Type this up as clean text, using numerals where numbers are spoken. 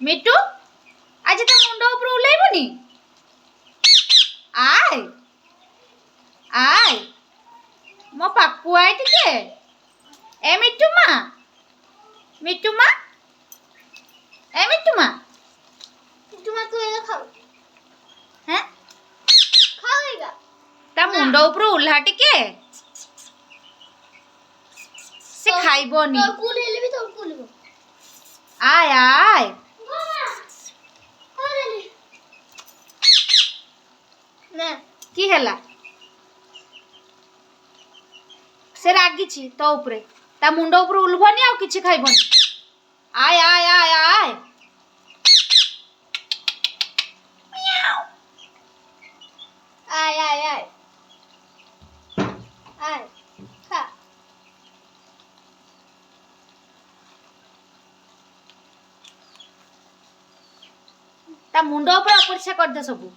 मिट्टू आज तो मुंड ऊपर उलेबनी आय आय मो पापू आय टिके ए मिट्टू मा ए मिट्टू मा तू ये खाओ हैं खाएगा ता मुंड ऊपर उल्हा टिके से खाइबनी तो कुल हेले भी तो कुल आय आय ना की हैला से रागिछि तो ऊपरे ता मुंड ऊपर उल्भनी आ किछि खाइबनी आय आय आय आय आय आय आय आय खा ता मुंड ऊपर अपरिछा कर दे सबू